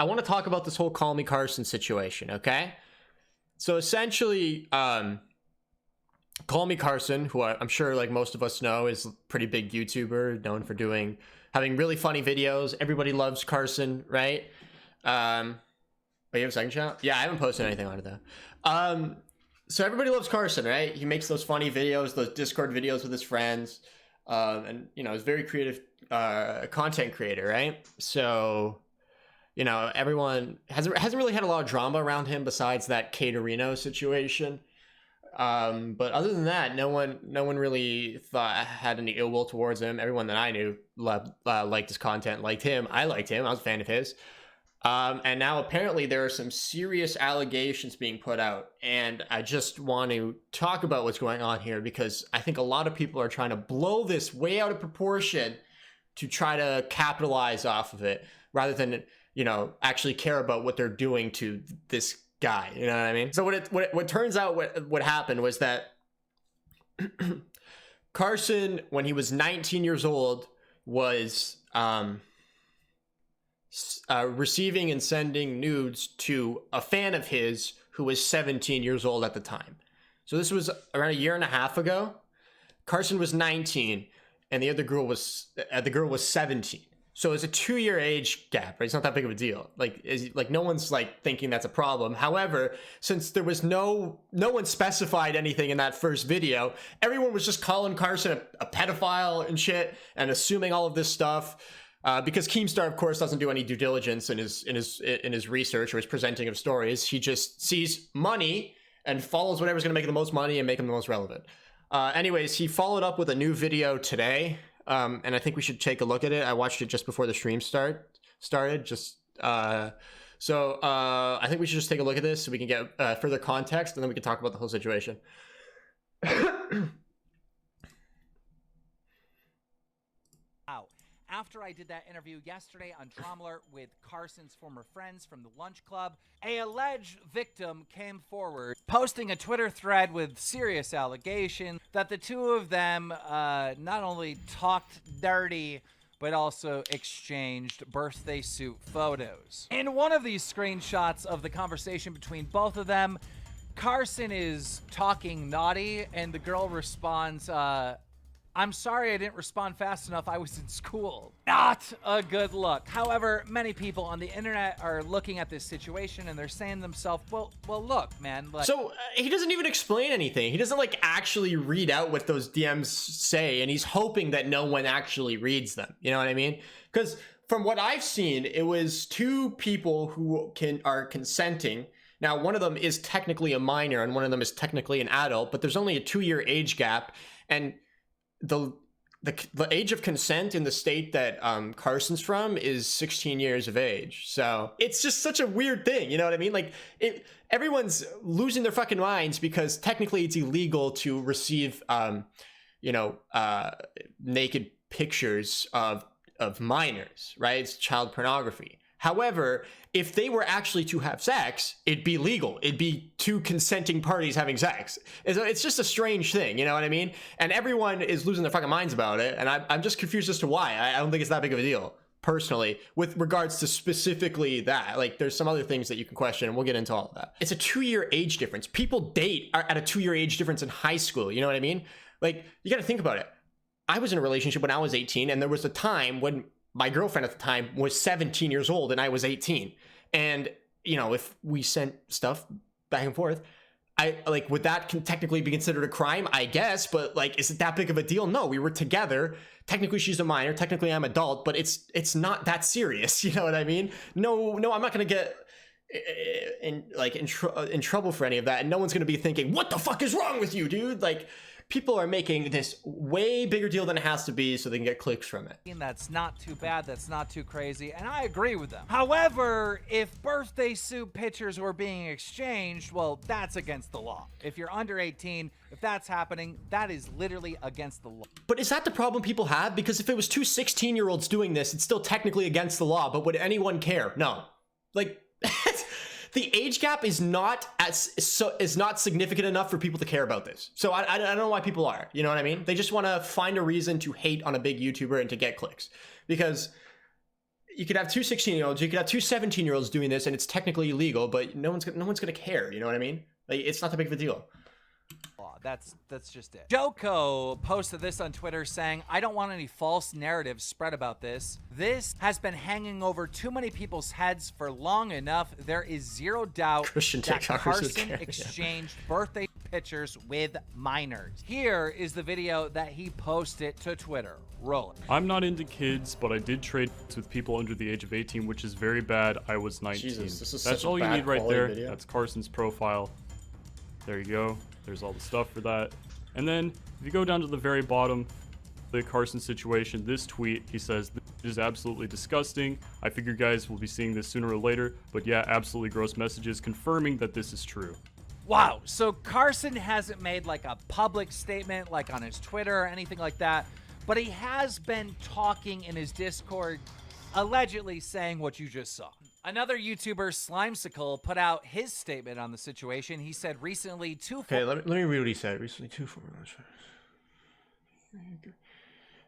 I want to talk about this whole Callmecarson situation, okay? So essentially, Callmecarson, who I'm sure like most of us know, is a pretty big YouTuber known for having really funny videos. Everybody loves Carson, right? Oh, you have a second channel? Yeah, I haven't posted anything on it though. So everybody loves Carson, right? He makes those funny videos, those Discord videos with his friends, and you know, he's a very creative content creator, right? So, you know, everyone hasn't really had a lot of drama around him besides that Caterino situation. But other than that, no one really had any ill will towards him. Everyone that I knew liked his content, liked him. I liked him. I was a fan of his. And now apparently there are some serious allegations being put out, and I just want to talk about what's going on here because I think a lot of people are trying to blow this way out of proportion to try to capitalize off of it rather than, you know, actually care about what they're doing to this guy. You know what I mean? So what turns out what happened was that Carson, when he was 19 years old, was receiving and sending nudes to a fan of his who was 17 years old at the time. So this was around a year and a half ago. Carson was 19 and the girl was 17. So it's a 2-year age gap, right? It's not that big of a deal. Like no one's like thinking that's a problem. However, since there was no one specified anything in that first video, everyone was just calling Carson a pedophile and shit and assuming all of this stuff. Because Keemstar, of course, doesn't do any due diligence in his research or his presenting of stories. He just sees money and follows whatever's going to make the most money and make him the most relevant. Anyways, he followed up with a new video today, and I think we should take a look at it. I watched it just before the stream started. I think we should just take a look at this so we can get further context, and then we can talk about the whole situation. After I did that interview yesterday on Trommler with Carson's former friends from the lunch club, an alleged victim came forward, posting a Twitter thread with serious allegations that the two of them not only talked dirty, but also exchanged birthday suit photos. In one of these screenshots of the conversation between both of them, Carson is talking naughty, and the girl responds, I'm sorry I didn't respond fast enough. I was in school. Not a good look. However, many people on the internet are looking at this situation and they're saying to themselves, well, look, man. Like, so he doesn't even explain anything. He doesn't like actually read out what those DMs say, and he's hoping that no one actually reads them. You know what I mean? Because from what I've seen, it was two people who are consenting. Now, one of them is technically a minor and one of them is technically an adult, but there's only a 2-year age gap, and the age of consent in the state that Carson's from is 16 years of age. So it's just such a weird thing, you know what I mean? Like everyone's losing their fucking minds because technically it's illegal to receive naked pictures of minors, right? It's child pornography. However, if they were actually to have sex, it'd be legal. It'd be two consenting parties having sex. It's just a strange thing, you know what I mean? And everyone is losing their fucking minds about it, and I'm just confused as to why. I don't think it's that big of a deal, personally, with regards to specifically that. Like, there's some other things that you can question, and we'll get into all of that. It's a 2-year age difference. People date at a 2-year age difference in high school, you know what I mean? Like, you gotta think about it. I was in a relationship when I was 18, and there was a time when my girlfriend at the time was 17 years old and I was 18. And, you know, if we sent stuff back and forth, would that technically be considered a crime? I guess, but like, is it that big of a deal? No, we were together. Technically she's a minor. Technically I'm adult, but it's not that serious. You know what I mean? No, I'm not going to get in trouble for any of that. And no one's going to be thinking, what the fuck is wrong with you, dude? Like, people are making this way bigger deal than it has to be so they can get clicks from it. That's not too bad. That's not too crazy. And I agree with them. However, if birthday suit pictures were being exchanged, well, that's against the law. If you're under 18, if that's happening, that is literally against the law. But is that the problem people have? Because if it was two 16-year-olds doing this, it's still technically against the law. But would anyone care? No. Like, the age gap is not significant enough for people to care about this. So I don't know why people are, you know what I mean? They just want to find a reason to hate on a big YouTuber and to get clicks, because you could have two 16-year-olds, you could have two 17-year-olds doing this, and it's technically illegal, but no one's gonna care. You know what I mean? Like, it's not that big of a deal. That's just it. Joko posted this on Twitter saying, I don't want any false narratives spread about this. This has been hanging over too many people's heads for long enough. There is zero doubt Christian that TikTokers Carson exchanged birthday pictures with minors. Here is the video that he posted to Twitter. Roll it. I'm not into kids, but I did trade with people under the age of 18, which is very bad. I was 19. Jesus, this is That's such a all you bad need right quality there. video. That's Carson's profile. There you go. There's all the stuff for that. And then if you go down to the very bottom, the Carson situation, this tweet, he says, this is absolutely disgusting. I figure guys will be seeing this sooner or later, but yeah, absolutely gross messages confirming that this is true. Wow, so Carson hasn't made like a public statement like on his Twitter or anything like that, but he has been talking in his Discord, allegedly saying what you just saw. Another YouTuber, Slimesicle, put out his statement on the situation. He said recently Okay, let me read what he said. Recently,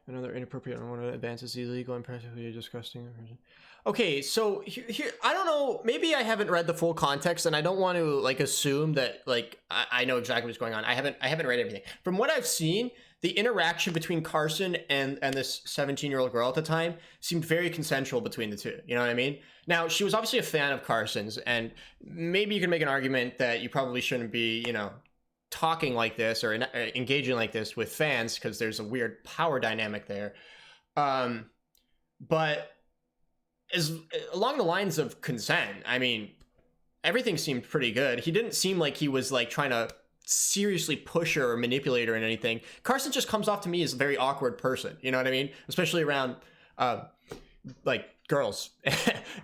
another inappropriate unwanted advance is illegal and practically disgusting. Okay, so here, I don't know. Maybe I haven't read the full context, and I don't want to like assume that like I know exactly what's going on. I haven't read everything. From what I've seen, the interaction between Carson and this 17-year-old girl at the time seemed very consensual between the two. You know what I mean? Now, she was obviously a fan of Carson's, and maybe you can make an argument that you probably shouldn't be, you know, talking like this or engaging like this with fans because there's a weird power dynamic there. But as along the lines of consent, I mean, everything seemed pretty good. He didn't seem like he was like trying to seriously push her or manipulate her in anything. Carson just comes off to me as a very awkward person. You know what I mean? Especially around like girls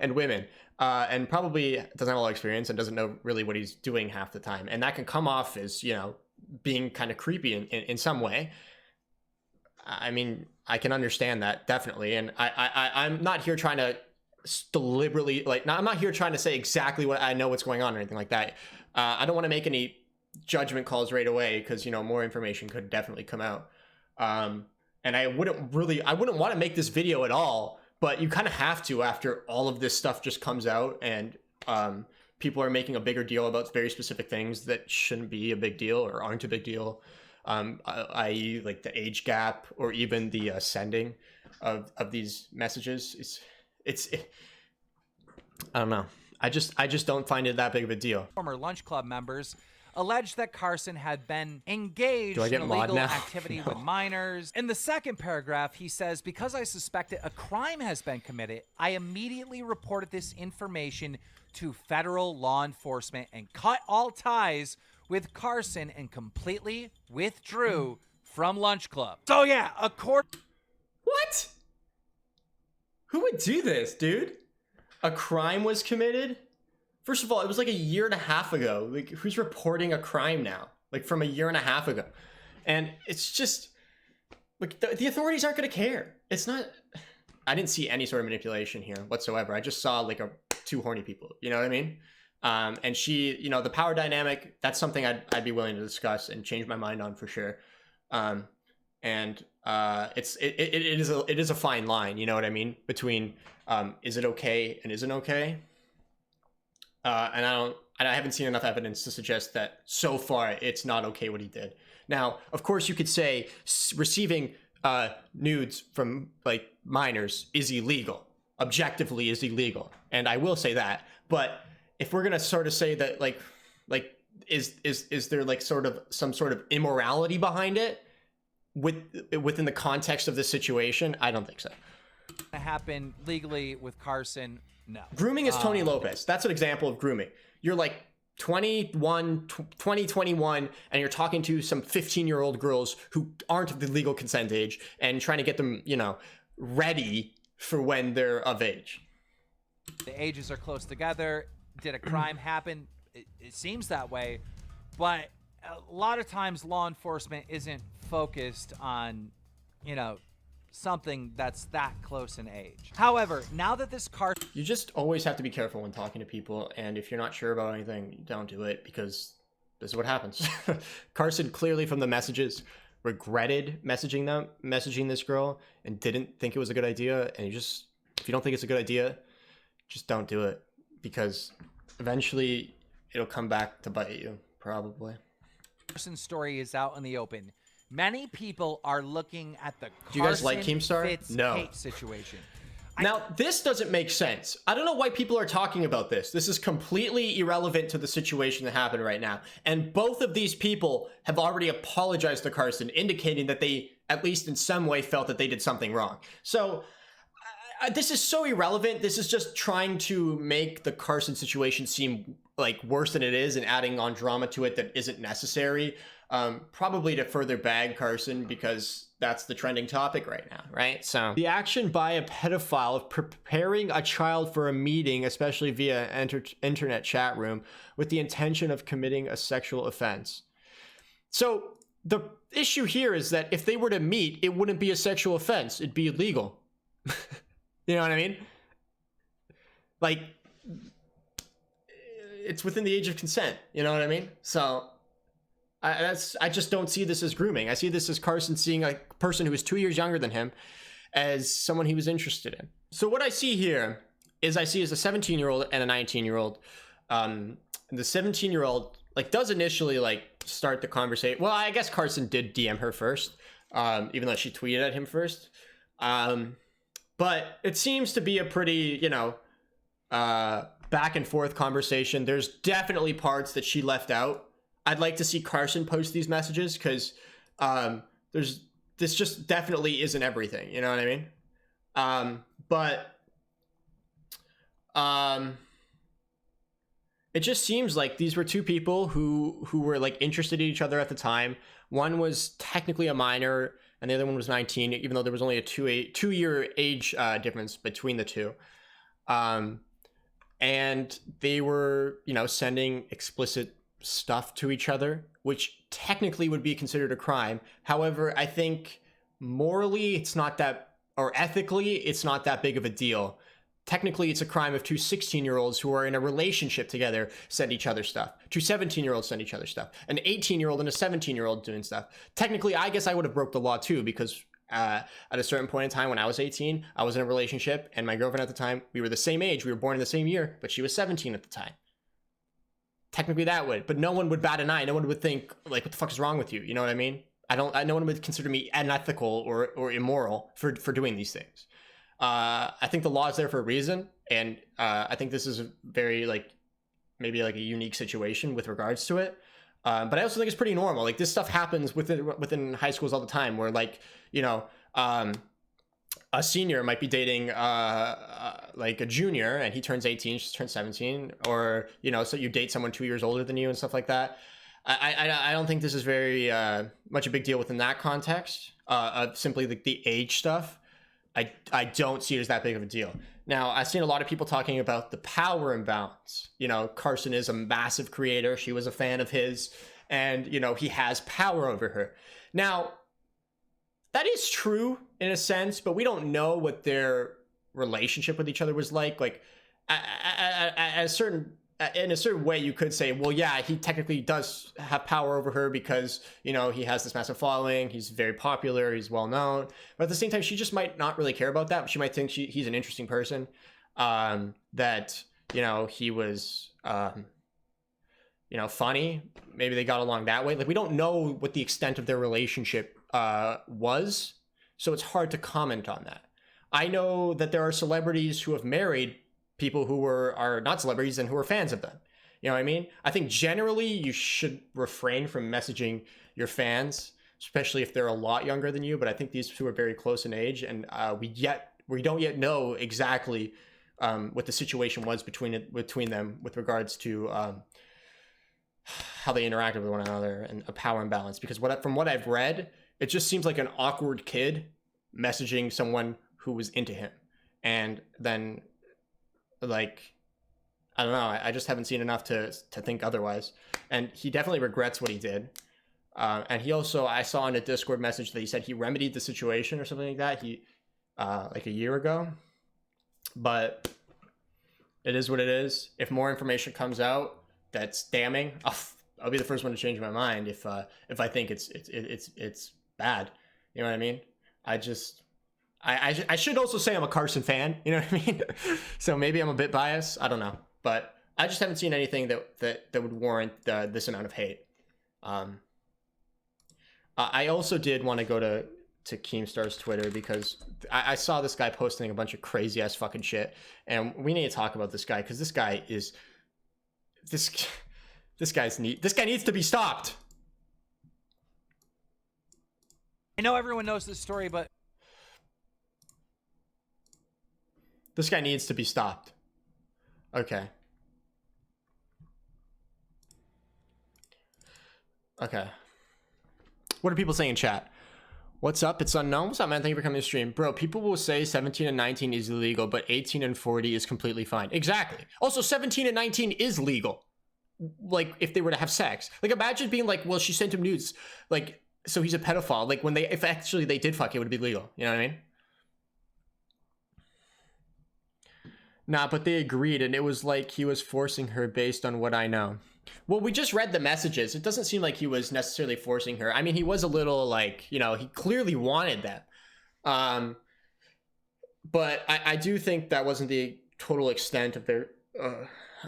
and women. And probably doesn't have a lot of experience and doesn't know really what he's doing half the time. And that can come off as, you know, being kind of creepy in some way. I mean, I can understand that, definitely. And I'm not here trying to deliberately, like, I'm not here trying to say exactly what I know what's going on or anything like that. I don't want to make any judgment calls right away because, you know, more information could definitely come out. And I wouldn't want to make this video at all. But you kind of have to after all of this stuff just comes out and people are making a bigger deal about very specific things that shouldn't be a big deal or aren't a big deal, i.e. like the age gap or even the sending of these messages. It's I don't know. I just don't find it that big of a deal. Former Lunch Club members alleged that Carson had been engaged in illegal activity with minors. In the second paragraph, he says, because I suspected a crime has been committed, I immediately reported this information to federal law enforcement and cut all ties with Carson and completely withdrew from Lunch Club. So yeah, What? Who would do this, dude? A crime was committed? First of all, it was like a year and a half ago. Like, who's reporting a crime now? Like, from a year and a half ago. And it's just, like, the authorities aren't going to care. It's not, I didn't see any sort of manipulation here whatsoever. I just saw, like, two horny people. You know what I mean? And she, you know, the power dynamic, that's something I'd be willing to discuss and change my mind on for sure. It is a fine line, you know what I mean? Between, is it okay and isn't okay? And I haven't seen enough evidence to suggest that so far it's not okay what he did. Now, of course, you could say receiving nudes from like minors is illegal, objectively is illegal, and I will say that. But if we're gonna sort of say that like is there like sort of some sort of immorality behind it within the context of this situation? I don't think so. Happened legally with Carson. No. Grooming is Tony Lopez. That's an example of grooming. You're like 21, and you're talking to some 15-year-old girls who aren't of the legal consent age and trying to get them, you know, ready for when they're of age. The ages are close together. Did a crime happen? It seems that way. But a lot of times law enforcement isn't focused on, you know, something that's that close in age. However, now that this you just always have to be careful when talking to people, and if you're not sure about anything, don't do it, because this is what happens. Carson clearly from the messages regretted messaging this girl and didn't think it was a good idea, and he just If you don't think it's a good idea, just don't do it, because eventually it'll come back to bite you, probably. Carson's story is out in the open. Many people are looking at the Do you guys like Keemstar? Fitz No. Kate situation. Now, this doesn't make sense. I don't know why people are talking about this. This is completely irrelevant to the situation that happened right now. And both of these people have already apologized to Carson, indicating that they, at least in some way, felt that they did something wrong. So, this is so irrelevant. This is just trying to make the Carson situation seem like worse than it is and adding on drama to it that isn't necessary. Probably to further bag Carson, because that's the trending topic right now, right? So the action by a pedophile of preparing a child for a meeting, especially via internet chat room, with the intention of committing a sexual offense. So the issue here is that if they were to meet, it wouldn't be a sexual offense. It'd be illegal. You know what I mean? Like, it's within the age of consent. You know what I mean? So I just don't see this as grooming. I see this as Carson seeing a person who is 2 years younger than him as someone he was interested in. So what I see here is I see as a 17-year-old and a 19-year-old. The 17-year-old like does initially like start the conversation. Well, I guess Carson did DM her first, even though she tweeted at him first. But it seems to be a pretty, you know, back and forth conversation. There's definitely parts that she left out. I'd like to see Carson post these messages, because this just definitely isn't everything. You know what I mean? It just seems like these were two people who were like interested in each other at the time. One was technically a minor, and the other one was 19, even though there was only a two-year age difference between the two. And they were, you know, sending explicit stuff to each other, which technically would be considered a crime. However, I think morally it's not that, or ethically it's not that big of a deal. Technically, it's a crime if two 16-year-olds who are in a relationship together send each other stuff. Two 17-year-olds send each other stuff. An 18-year-old and a 17-year-old doing stuff. Technically, I guess I would have broke the law too, because at a certain point in time when I was 18, I was in a relationship, and my girlfriend at the time, we were the same age. We were born in the same year, but she was 17 at the time. Technically that would, but no one would bat an eye. No one would think like, what the fuck is wrong with you? You know what I mean? No one would consider me unethical or immoral for doing these things. I think the law is there for a reason. And I think this is a very like, maybe like a unique situation with regards to it. But I also think it's pretty normal. Like this stuff happens within high schools all the time, where like, you know, a senior might be dating like a junior, and he turns 18, she turns 17, or, you know, so you date someone 2 years older than you and stuff like that. I don't think this is very much a big deal within that context of simply the age stuff. I don't see it as that big of a deal. Now, I've seen a lot of people talking about the power imbalance. You know, Carson is a massive creator. She was a fan of his, and, you know, he has power over her. Now, that is true in a sense, but we don't know what their relationship with each other was like. Like, in a certain way, you could say, well, yeah, he technically does have power over her because, you know, he has this massive following. He's very popular. He's well known. But at the same time, she just might not really care about that. She might think he's an interesting person, that, you know, he was, you know, funny. Maybe they got along that way. Like, we don't know what the extent of their relationship was, so it's hard to comment on that. I know that there are celebrities who have married people who are not celebrities and who are fans of them. You know what I mean? I think generally you should refrain from messaging your fans, especially if they're a lot younger than you. But I think these two are very close in age, and we don't yet know exactly what the situation was between them with regards to how they interacted with one another and a power imbalance. Because from what I've read, it just seems like an awkward kid messaging someone who was into him, and then, like, I don't know, I just haven't seen enough to think otherwise. And he definitely regrets what he did. And he also, I saw in a Discord message that he said he remedied the situation or something like that, like a year ago. But it is what it is. If more information comes out that's damning, I'll be the first one to change my mind if I think it's bad. You know what I mean? I should also say I'm a Carson fan. You know what I mean? So maybe I'm a bit biased. I don't know, but I just haven't seen anything that would warrant this amount of hate. I also did want to go to Keemstar's Twitter because I saw this guy posting a bunch of crazy ass fucking shit, and we need to talk about this guy because this guy needs to be stopped. I know everyone knows this story, but this guy needs to be stopped. Okay. Okay. What are people saying in chat? What's up? It's unknown. What's up, man? Thank you for coming to the stream. Bro, people will say 17 and 19 is illegal, but 18 and 40 is completely fine. Exactly. Also, 17 and 19 is legal. Like, if they were to have sex. Like, imagine being like, well, she sent him nudes. Like, so he's a pedophile. Like, if actually they did fuck, it would be legal. You know what I mean? Nah, but they agreed, and it was like he was forcing her based on what I know. Well, we just read the messages. It doesn't seem like he was necessarily forcing her. I mean, he was a little like, you know, he clearly wanted that. But I do think that wasn't the total extent of their...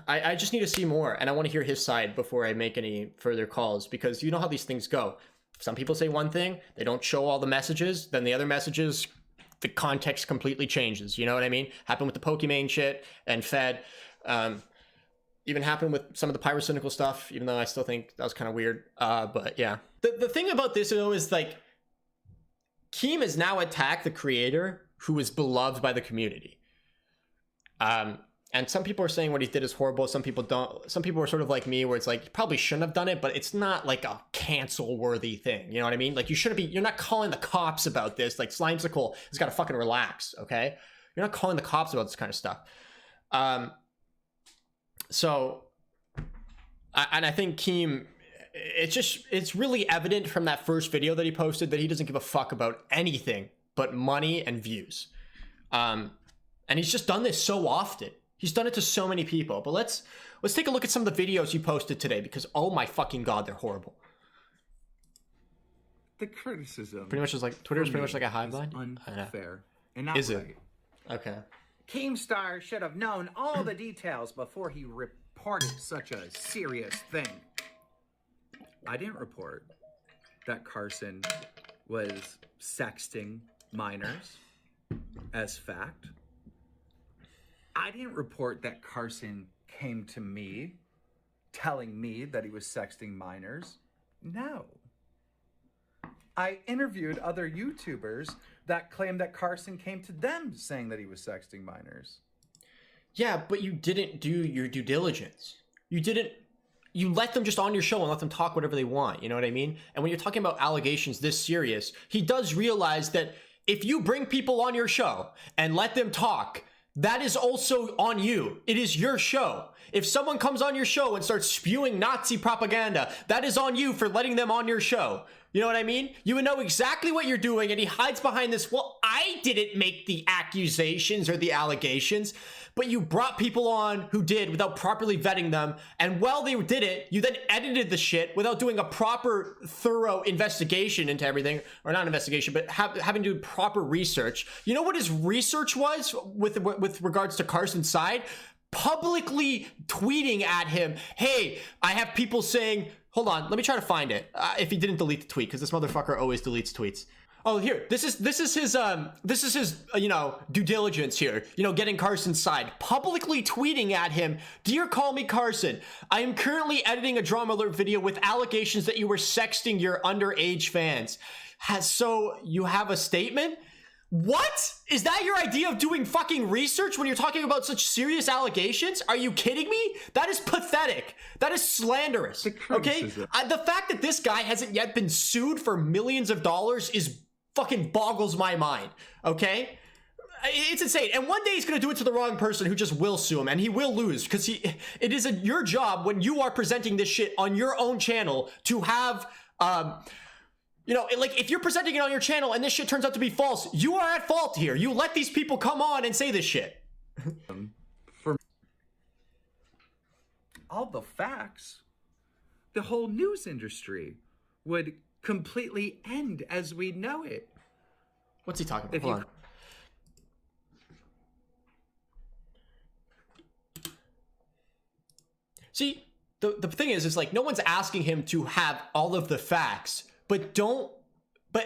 I just need to see more, and I want to hear his side before I make any further calls, because you know how these things go. Some people say one thing, they don't show all the messages, then the other messages, the context completely changes. You know what I mean? Happened with the Pokimane shit and Fed. Even happened with some of the pyrocynical stuff, even though I still think that was kind of weird. But yeah. The thing about this, though, is like, Keem has now attacked the creator who is beloved by the community. And some people are saying what he did is horrible. Some people don't. Some people are sort of like me, where it's like, you probably shouldn't have done it, but it's not like a cancel-worthy thing. You know what I mean? Like, you shouldn't be, you're not calling the cops about this. Like, Slimesicle has got to fucking relax, okay? You're not calling the cops about this kind of stuff. So, and I think Keem, it's really evident from that first video that he posted that he doesn't give a fuck about anything but money and views. And he's just done this so often. He's done it to so many people. But let's take a look at some of the videos he posted today, because oh my fucking god, they're horrible. The criticism pretty much is like, Twitter is pretty much like a hive mind. Unfair and not Is right. it? Okay. Keemstar should have known all the details before he reported such a serious thing. I didn't report that Carson was sexting minors as fact. I didn't report that Carson came to me telling me that he was sexting minors. No. I interviewed other YouTubers that claimed that Carson came to them saying that he was sexting minors. Yeah, but you didn't do your due diligence. You let them just on your show and let them talk whatever they want. You know what I mean? And when you're talking about allegations this serious, he does realize that if you bring people on your show and let them talk, that is also on you. It is your show. If someone comes on your show and starts spewing Nazi propaganda, that is on you for letting them on your show. You know what I mean? You would know exactly what you're doing, and he hides behind this, well, I didn't make the accusations or the allegations, but you brought people on who did without properly vetting them, and while they did it, you then edited the shit without doing a proper, thorough investigation into everything, or not investigation, but having to do proper research. You know what his research was with regards to Carson's side? Publicly tweeting at him, hey, I have people saying, hold on, let me try to find it. If he didn't delete the tweet, because this motherfucker always deletes tweets. Oh, here, this is his you know, due diligence here. You know, getting Carson's side. Publicly tweeting at him, dear Callmecarson, I am currently editing a drama alert video with allegations that you were sexting your underage fans. So you have a statement? What? Is that your idea of doing fucking research when you're talking about such serious allegations? Are you kidding me? That is pathetic. That is slanderous. Okay? The fact that this guy hasn't yet been sued for millions of dollars is fucking boggles my mind. Okay? It's insane. And one day he's going to do it to the wrong person who just will sue him, and he will lose, because it is your job when you are presenting this shit on your own channel to have you know, like, if you're presenting it on your channel and this shit turns out to be false, you are at fault here. You let these people come on and say this shit. For all the facts, the whole news industry would completely end as we know it. What's he talking about? Hold on. See, the thing is like no one's asking him to have all of the facts, but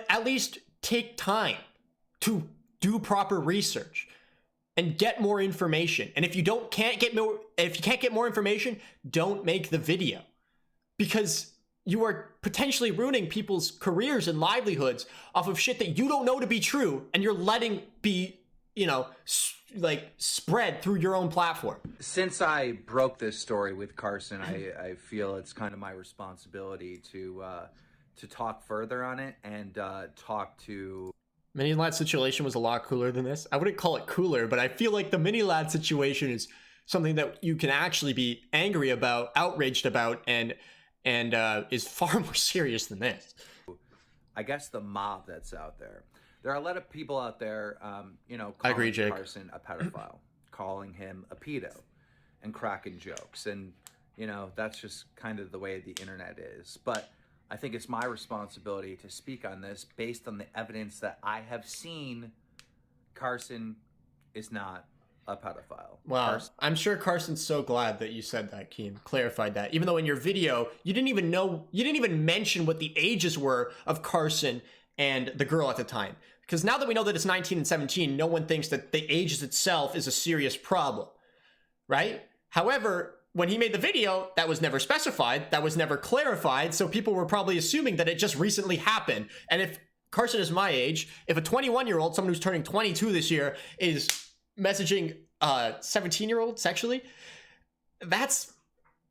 at least take time to do proper research and get more information. And if you can't get more information, don't make the video, because you are potentially ruining people's careers and livelihoods off of shit that you don't know to be true, and you're letting be, spread through your own platform. Since I broke this story with Carson, I feel it's kind of my responsibility to talk further on it and talk to... Mini Lad situation was a lot cooler than this. I wouldn't call it cooler, but I feel like the Mini Lad situation is something that you can actually be angry about, outraged about, and is far more serious than this. I guess the mob that's out there. There are a lot of people out there, calling I agree, Jake. Carson a pedophile, calling him a pedo, and cracking jokes. And, that's just kind of the way the internet is. But I think it's my responsibility to speak on this based on the evidence that I have seen. Carson is not a pedophile. Wow. I'm sure Carson's so glad that you said that, Keem, clarified that. Even though in your video, you didn't even mention what the ages were of Carson and the girl at the time. Because now that we know that it's 19 and 17, no one thinks that the ages itself is a serious problem, right? However, when he made the video, that was never specified, that was never clarified, so people were probably assuming that it just recently happened. And if Carson is my age, if a 21-year-old, someone who's turning 22 this year, is messaging a 17-year-old sexually, that's,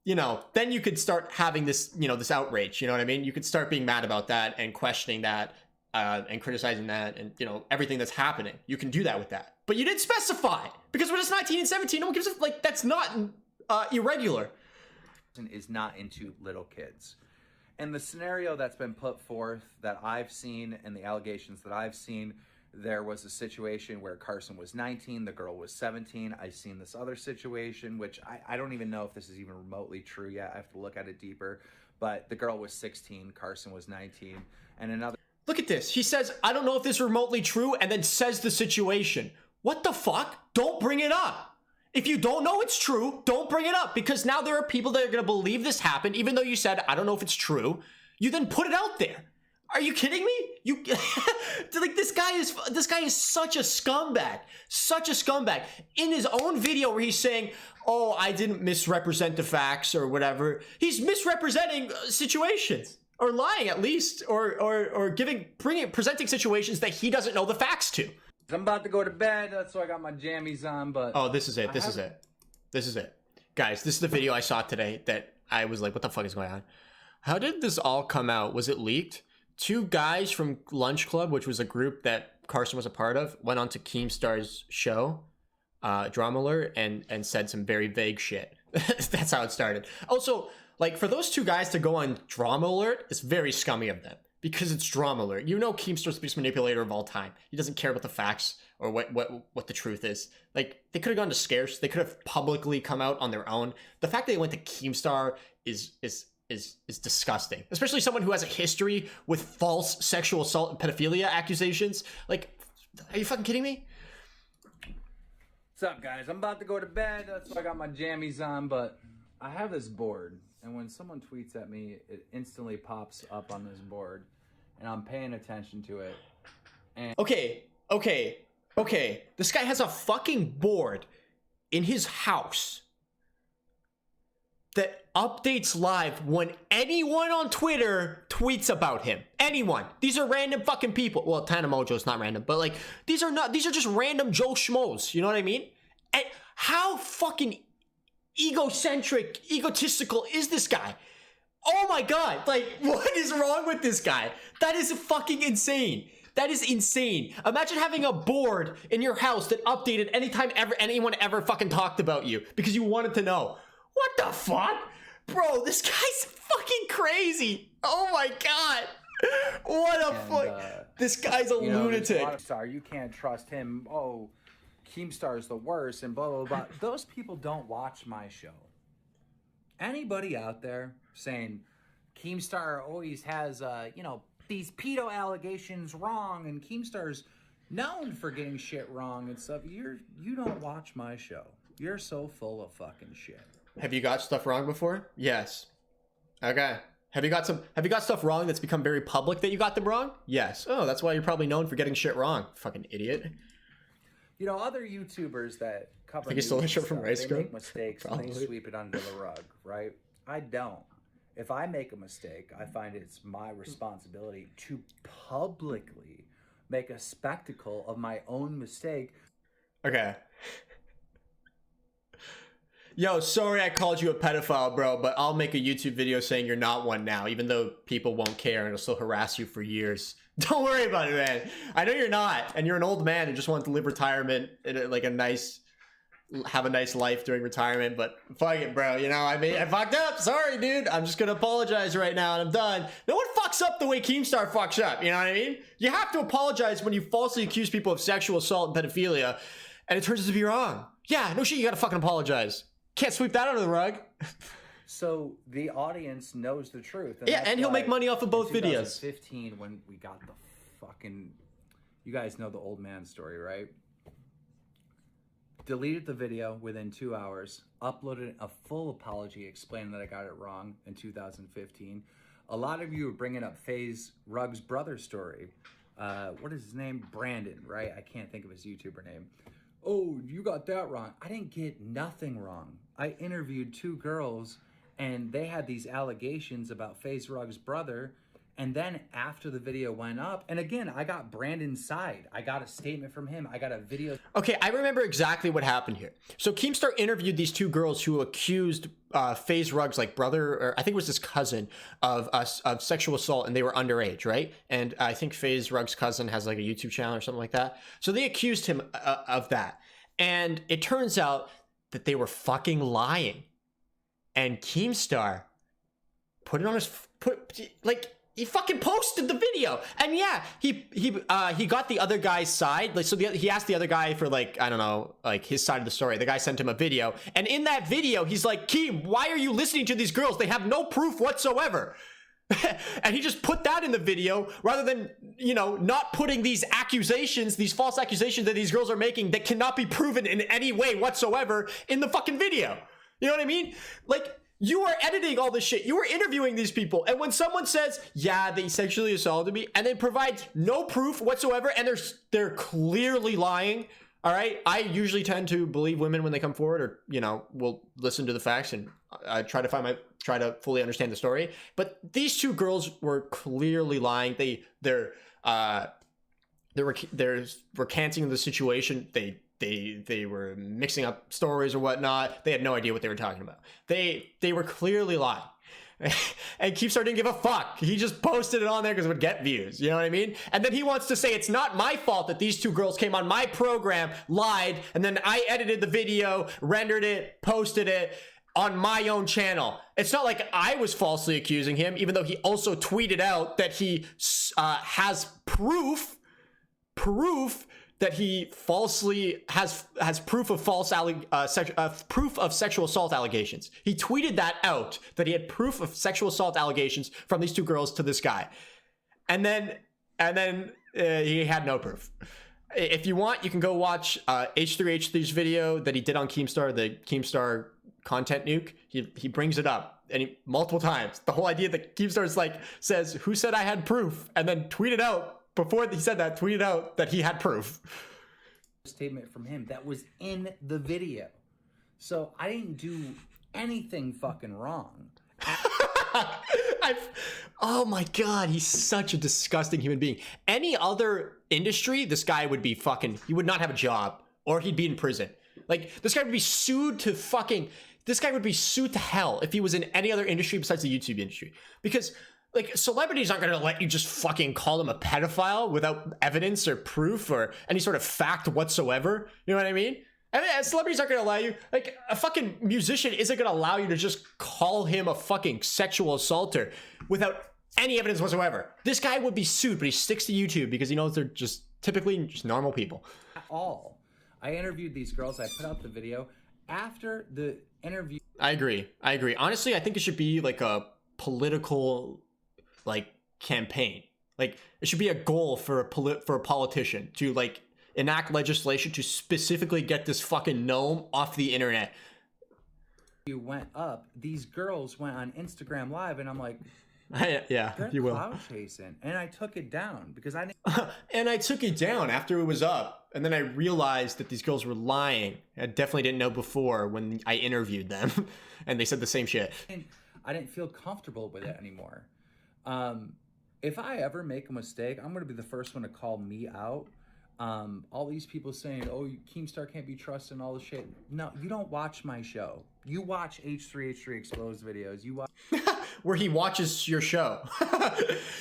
then you could start having this, this outrage, you know what I mean? You could start being mad about that and questioning that and criticizing that and, everything that's happening. You can do that with that. But you didn't specify, because when it's 19 and 17, no one gives a, that's not irregular. Is not into little kids. And the scenario that's been put forth that I've seen and the allegations that I've seen, there was a situation where Carson was 19, the girl was 17. I've seen this other situation, which I don't even know if this is even remotely true yet. I have to look at it deeper. But the girl was 16, Carson was 19. And another... Look at this. He says, I don't know if this is remotely true, and then says the situation. What the fuck? Don't bring it up. If you don't know it's true, don't bring it up, because now there are people that are going to believe this happened, even though you said, I don't know if it's true. You then put it out there. Are you kidding me? You like this guy is such a scumbag. Such a scumbag. In his own video where he's saying, "Oh, I didn't misrepresent the facts or whatever." He's misrepresenting situations, or lying at least, or presenting situations that he doesn't know the facts to. I'm about to go to bed. That's why I got my jammies on, but... Oh, this is it. This is it. Guys, this is the video I saw today that I was like, what the fuck is going on? How did this all come out? Was it leaked? Two guys from Lunch Club, which was a group that Carson was a part of, went on to Keemstar's show, Drama Alert, and said some very vague shit. That's how it started. Also, like, for those two guys to go on Drama Alert, it's very scummy of them. Because it's Drama Alert. You know Keemstar's the biggest manipulator of all time. He doesn't care about the facts or what the truth is. Like, they could have gone to Scarce. They could have publicly come out on their own. The fact that they went to Keemstar is disgusting. Especially someone who has a history with false sexual assault and pedophilia accusations. Like, are you fucking kidding me? What's up, guys? I'm about to go to bed. That's why I got my jammies on, but I have this board. And when someone tweets at me, it instantly pops up on this board. And I'm paying attention to it. And Okay. This guy has a fucking board in his house that updates live when anyone on Twitter tweets about him. Anyone. These are random fucking people. Well, Tana Mojo's not random, but like, these are just random Joe Schmoes. You know what I mean? And how fucking egotistical is this guy? Oh my god, like, what is wrong with this guy? That is fucking insane. That is insane. Imagine having a board in your house that updated anytime anyone ever fucking talked about you because you wanted to know. What the fuck? Bro, this guy's fucking crazy. Oh my god. What a fuck. This guy's a lunatic. Sorry, you can't trust him. Oh, Keemstar's the worst and blah, blah, blah. Those people don't watch my show. Anybody out there saying Keemstar always has, these pedo allegations wrong and Keemstar's known for getting shit wrong and stuff, you don't watch my show. You're so full of fucking shit. Have you got stuff wrong before? Yes. Okay. Have you got stuff wrong that's become very public that you got them wrong? Yes. Oh, that's why you're probably known for getting shit wrong. Fucking idiot. You know, other YouTubers that cover think he stole news that shit and from stuff, Rice they Gum? make mistakes and Probably. they sweep it under the rug, right? I don't. If I make a mistake, I find it's my responsibility to publicly make a spectacle of my own mistake. Okay. Yo, sorry I called you a pedophile, bro, but I'll make a YouTube video saying you're not one now, even though people won't care and it'll still harass you for years. Don't worry about it, man. I know you're not, and you're an old man and just want to live retirement in like have a nice life during retirement, but fuck it, bro. You know, I fucked up. Sorry, dude. I'm just gonna apologize right now and I'm done. No one fucks up the way Keemstar fucks up, you know what I mean? You have to apologize when you falsely accuse people of sexual assault and pedophilia, and it turns out to be wrong. Yeah, no shit, you gotta fucking apologize. Can't sweep that under the rug. So the audience knows the truth. Yeah, that's and he'll why make money off of both in videos. 2015, when we got the fucking, you guys know the old man story, right? Deleted the video within 2 hours, uploaded a full apology explaining that I got it wrong in 2015. A lot of you are bringing up FaZe Rug's brother story. What is his name? Brandon, right? I can't think of his YouTuber name. Oh, you got that wrong. I didn't get nothing wrong. I interviewed 2 girls and they had these allegations about FaZe Rug's brother. And then after the video went up, and again, I got Brandon's side. I got a statement from him. I got a video. Okay, I remember exactly what happened here. So Keemstar interviewed these 2 girls who accused FaZe Rug's like brother, or I think it was his cousin, of sexual assault, and they were underage, right? And I think FaZe Rug's cousin has like a YouTube channel or something like that. So they accused him of that, and it turns out that they were fucking lying. And Keemstar put it on his he fucking posted the video, and yeah, he got the other guy's side. Like, so he asked the other guy for like, I don't know, like his side of the story. The guy sent him a video, and in that video, he's like, Keem, why are you listening to these girls? They have no proof whatsoever. And he just put that in the video rather than, you know, not putting these accusations, these false accusations that these girls are making that cannot be proven in any way whatsoever in the fucking video. You know what I mean? Like, you are editing all this shit. You are interviewing these people. And when someone says, yeah, they sexually assaulted me, and then provides no proof whatsoever, and they're clearly lying, all right? I usually tend to believe women when they come forward, or, you know, will listen to the facts and try to fully understand the story. But these 2 girls were clearly lying. They're recanting the situation. They were mixing up stories or whatnot. They had no idea what they were talking about. They were clearly lying. And Keemstar didn't give a fuck. He just posted it on there because it would get views. You know what I mean? And then he wants to say it's not my fault that these 2 girls came on my program, lied, and then I edited the video, rendered it, posted it on my own channel. It's not like I was falsely accusing him, even though he also tweeted out that he has proof that he falsely has proof of proof of sexual assault allegations. He tweeted that out, that he had proof of sexual assault allegations from these 2 girls to this guy, and then he had no proof. If you want, you can go watch H3H3's video that he did on Keemstar, the Keemstar content nuke. He brings it up and multiple times. The whole idea that Keemstar's like says, "Who said I had proof?" and then tweeted out. Before he said that, tweeted out that he had proof. Statement from him that was in the video. So I didn't do anything fucking wrong. Oh my god, he's such a disgusting human being. Any other industry, this guy would be fucking, he would not have a job, or he'd be in prison. Like, this guy would be sued to hell if he was in any other industry besides the YouTube industry. Because like, celebrities aren't gonna let you just fucking call them a pedophile without evidence or proof or any sort of fact whatsoever. You know what I mean? And celebrities aren't gonna allow you, like, a fucking musician isn't gonna allow you to just call him a fucking sexual assaulter without any evidence whatsoever. This guy would be sued, but he sticks to YouTube because he knows they're just typically just normal people. At all. I interviewed these girls. I put out the video. After the interview, I agree. Honestly, I think it should be like a political, like, campaign. Like, it should be a goal for a politician to, like, enact legislation to specifically get this fucking gnome off the internet. you went up, these girls went on Instagram Live, and I'm like, Yeah, they're you will. cloud chasing, and I took it down because I didn't. And I took it down after it was up. And then I realized that these girls were lying. I definitely didn't know before when I interviewed them. And they said the same shit. I didn't feel comfortable with it anymore. If I ever make a mistake, I'm gonna be the first one to call me out. All these people saying, "Oh, Keemstar can't be trusted," and all this shit. No, you don't watch my show. You watch H3H3 Exposed videos. You watch Where he watches your show.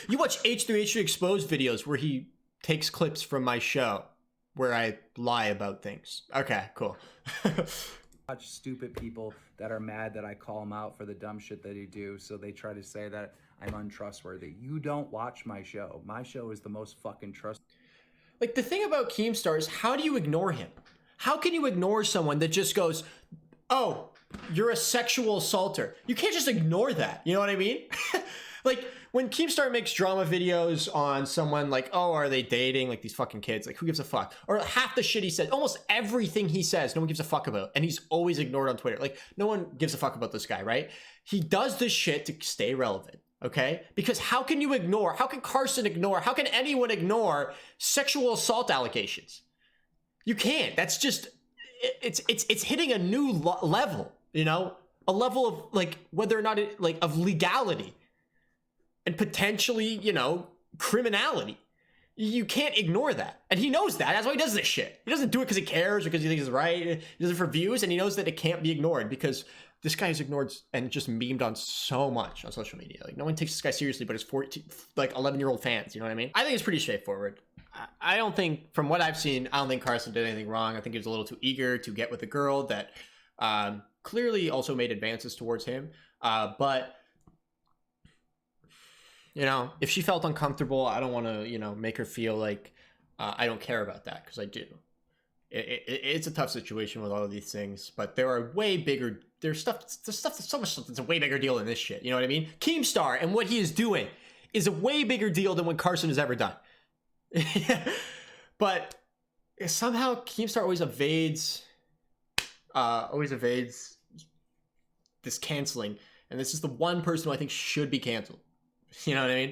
You watch H3H3 Exposed videos where he takes clips from my show where I lie about things. Okay, cool. watch stupid people that are mad that I call them out for the dumb shit that they do, so they try to say that I'm untrustworthy. You don't watch my show. My show is the most fucking trustworthy. Like, the thing about Keemstar is, how do you ignore him? How can you ignore someone that just goes, "Oh, you're a sexual assaulter"? You can't just ignore that. You know what I mean? Like, when Keemstar makes drama videos on someone like, "Oh, are they dating?" Like, these fucking kids. Like, who gives a fuck? Or half the shit he says, almost everything he says, no one gives a fuck about. And he's always ignored on Twitter. Like, no one gives a fuck about this guy, right? He does this shit to stay relevant. Okay? Because how can Carson ignore, how can anyone ignore sexual assault allegations? You can't. That's just, it's hitting a new level, you know? A level of, like, whether or not it, like, of legality and potentially, you know, criminality. You can't ignore that. And he knows that. That's why he does this shit. He doesn't do it because he cares or because he thinks it's right. He does it for views, and he knows that it can't be ignored because this guy is ignored and just memed on so much on social media. Like, no one takes this guy seriously, but his 11-year-old fans, you know what I mean? I think it's pretty straightforward. I don't think, from what I've seen, I don't think Carson did anything wrong. I think he was a little too eager to get with a girl that clearly also made advances towards him. But, you know, if she felt uncomfortable, I don't want to, you know, make her feel like I don't care about that, because I do. It's a tough situation with all of these things, but there are way bigger, there's so much stuff that's a way bigger deal than this shit. You know what I mean? Keemstar and what he is doing is a way bigger deal than what Carson has ever done. But somehow Keemstar always evades this canceling, and this is the one person who I think should be canceled. You know what I mean?